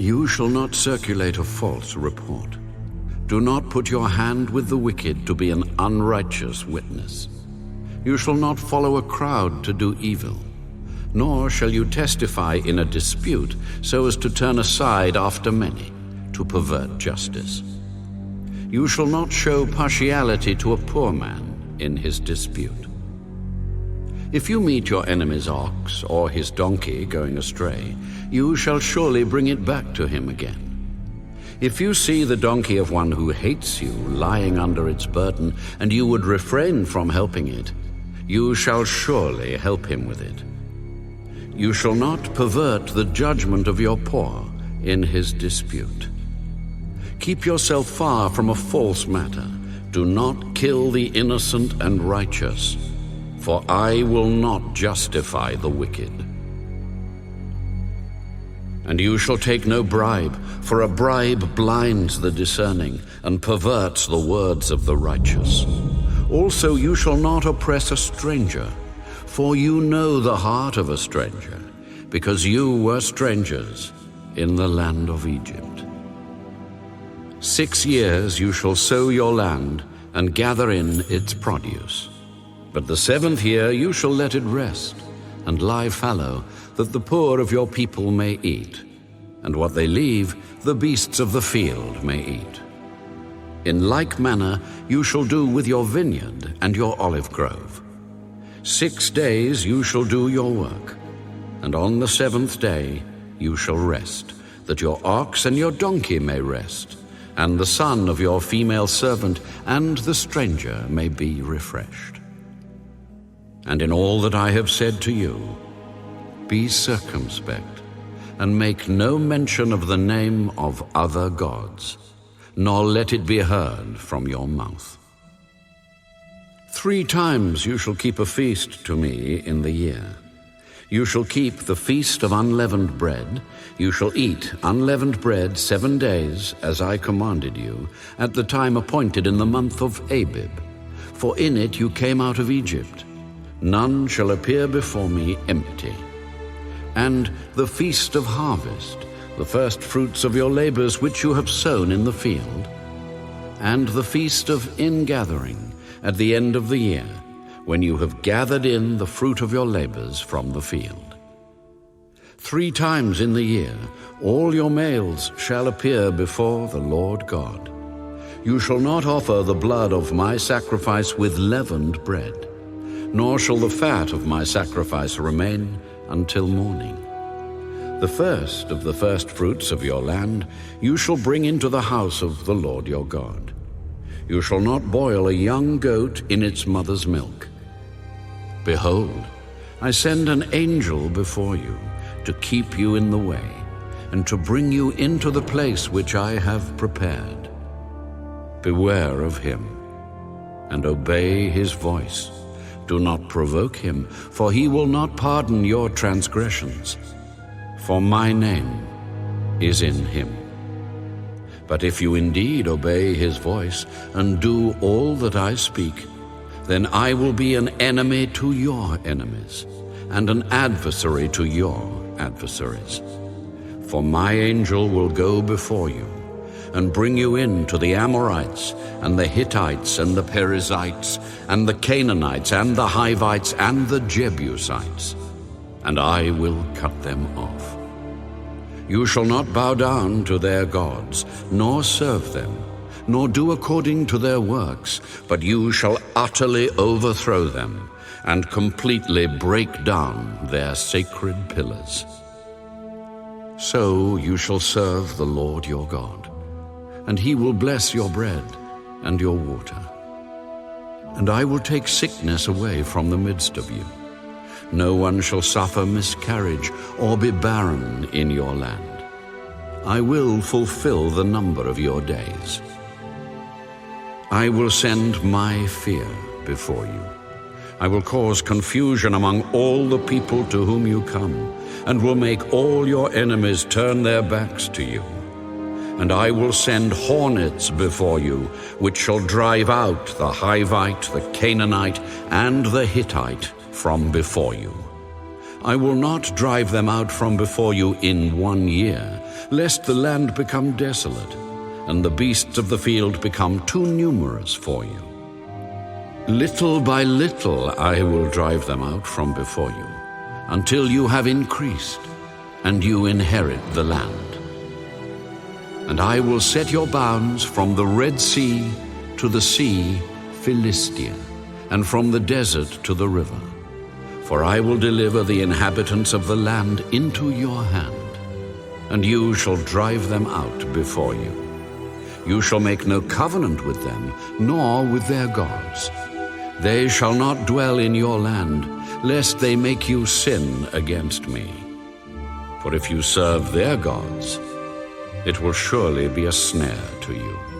You shall not circulate a false report. Do not put your hand with the wicked to be an unrighteous witness. You shall not follow a crowd to do evil, nor shall you testify in a dispute so as to turn aside after many, to pervert justice. You shall not show partiality to a poor man in his dispute. If you meet your enemy's ox or his donkey going astray, you shall surely bring it back to him again. If you see the donkey of one who hates you lying under its burden, and you would refrain from helping it, you shall surely help him with it. You shall not pervert the judgment of your poor in his dispute. Keep yourself far from a false matter. Do not kill the innocent and righteous, for I will not justify the wicked. And you shall take no bribe, for a bribe blinds the discerning and perverts the words of the righteous. Also you shall not oppress a stranger, for you know the heart of a stranger, because you were strangers in the land of Egypt. 6 years you shall sow your land and gather in its produce. But the 7th year you shall let it rest and lie fallow, that the poor of your people may eat, and what they leave the beasts of the field may eat. In like manner you shall do with your vineyard and your olive grove. 6 days you shall do your work, and on the 7th day you shall rest, that your ox and your donkey may rest, and the son of your female servant and the stranger may be refreshed. And in all that I have said to you, be circumspect, and make no mention of the name of other gods, nor let it be heard from your mouth. 3 times you shall keep a feast to me in the year. You shall keep the feast of unleavened bread. You shall eat unleavened bread 7 days, as I commanded you, at the time appointed in the month of Abib. For in it you came out of Egypt. None shall appear before me empty. And the feast of harvest, the first fruits of your labors which you have sown in the field. And the feast of ingathering, at the end of the year, when you have gathered in the fruit of your labors from the field. 3 times in the year all your males shall appear before the Lord God. You shall not offer the blood of my sacrifice with leavened bread, nor shall the fat of my sacrifice remain until morning. The first of the first fruits of your land you shall bring into the house of the Lord your God. You shall not boil a young goat in its mother's milk. Behold, I send an angel before you to keep you in the way, and to bring you into the place which I have prepared. Beware of him, and obey his voice. Do not provoke him, for he will not pardon your transgressions. For my name is in him. But if you indeed obey his voice and do all that I speak, then I will be an enemy to your enemies, and an adversary to your adversaries. For my angel will go before you, and bring you in to the Amorites, and the Hittites, and the Perizzites, and the Canaanites, and the Hivites, and the Jebusites, and I will cut them off. You shall not bow down to their gods, nor serve them, nor do according to their works, but you shall utterly overthrow them, and completely break down their sacred pillars. So you shall serve the Lord your God, and he will bless your bread and your water. And I will take sickness away from the midst of you. No one shall suffer miscarriage or be barren in your land. I will fulfill the number of your days. I will send my fear before you. I will cause confusion among all the people to whom you come, and will make all your enemies turn their backs to you. And I will send hornets before you, which shall drive out the Hivite, the Canaanite, and the Hittite from before you. I will not drive them out from before you in 1 year, lest the land become desolate, and the beasts of the field become too numerous for you. Little by little I will drive them out from before you, until you have increased, and you inherit the land. And I will set your bounds from the Red Sea to the sea Philistia, and from the desert to the river. For I will deliver the inhabitants of the land into your hand, and you shall drive them out before you. You shall make no covenant with them, nor with their gods. They shall not dwell in your land, lest they make you sin against me. For if you serve their gods, it will surely be a snare to you.